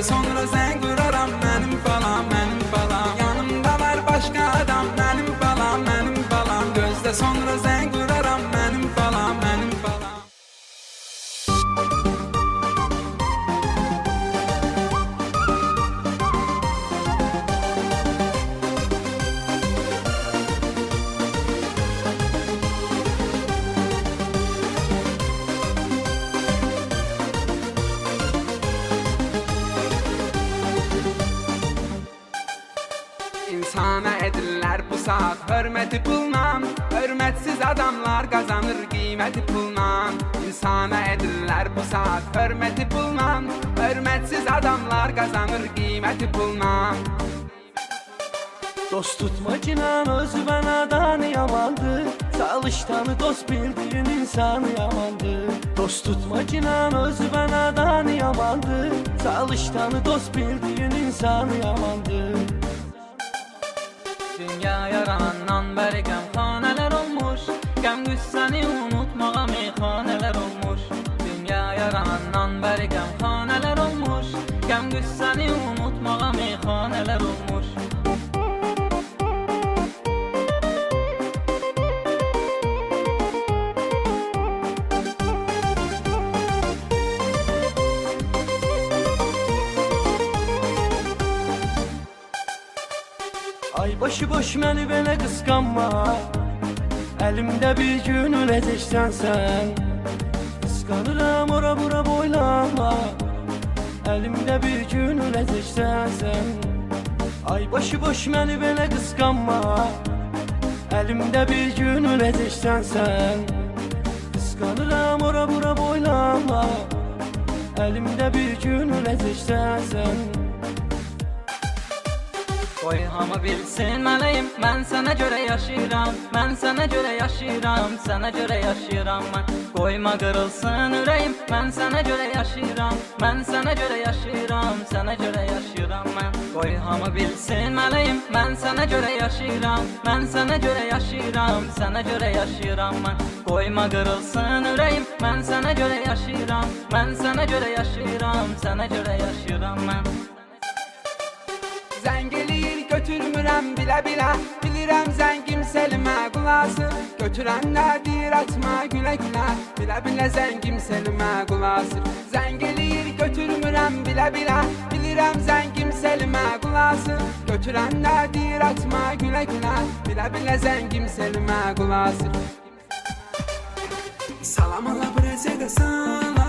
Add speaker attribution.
Speaker 1: Gözde sonra zəng vuraram, mənim balam, mənim balam. Yanımdalar başqa adam, mənim balam, mənim balam. Gözde sonra zəng vuraram, mənim balam, mənim balam. İnsana edirlər bu saat hörməti pulla. Hörmətsiz adamlar qazanır qiyməti pulla. İnsana edirlər bu saat hörməti pulla. Hörmətsiz adamlar qazanır qiyməti pulla.
Speaker 2: Dost tutma cinan özü bənadan yamandır. Çalıştanı dost bildiğin insanı yamandır. Dost tutma cinan özü bənadan yamandır. Çalıştanı dost bildiğin insanı yamandır.
Speaker 3: Dünya yaranandan bəri qəmxanələr olmuş. Qəm qüssəni unutmağa meyxanələr olmuş. Dünya yaranandan bəri qəmxanələr olmuş. Qəm qüssəni unutmağa meyxanələr olmuş.
Speaker 2: Ay başıboş məni belə qısqanma. Əlimdə bir gün öləcəksən sən. Qısqanıram ora bura boylama. Əlimdə bir gün öləcəksən sən. Ay başıboş məni belə qısqanma. Əlimdə bir gün öləcəksən sən. Qısqanıram ora bura boylama. Əlimdə bir gün öləcəksən sən.
Speaker 3: Qoy hamı bilsin mələyim, mən sənə görə yaşayıram. Mən sənə görə yaşayıram, sənə görə yaşayıram mən. Qoyma qırılsın ürəyim, mən sənə görə yaşayıram. Mən sənə görə yaşayıram, sənə görə yaşayıram mən. Qoy hamı bilsin mələyim, mən sənə görə yaşayıram. Mən sənə görə yaşayıram, sənə görə yaşayıram mən. Qoyma qırılsın ürəyim, mən sənə görə yaşayıram. Mən sənə görə yaşayıram, sənə görə yaşayıram mən.
Speaker 1: Zəng eləyir götürmürəm bilə-bilə. Bilirəm zəngim Səlimə qulası. Götürəndə deyir atma gülə-gülə. Bilə-bilə zəngim Səlimə qulası. Zəng eləyir götürmürəm bilə-bilə. Bilirəm zəngim Səlimə qulası. Götürəndə deyir atma gülə-gülə. Bilə-bilə zəngim Səlimə qulası. Salam ala brezə də salam.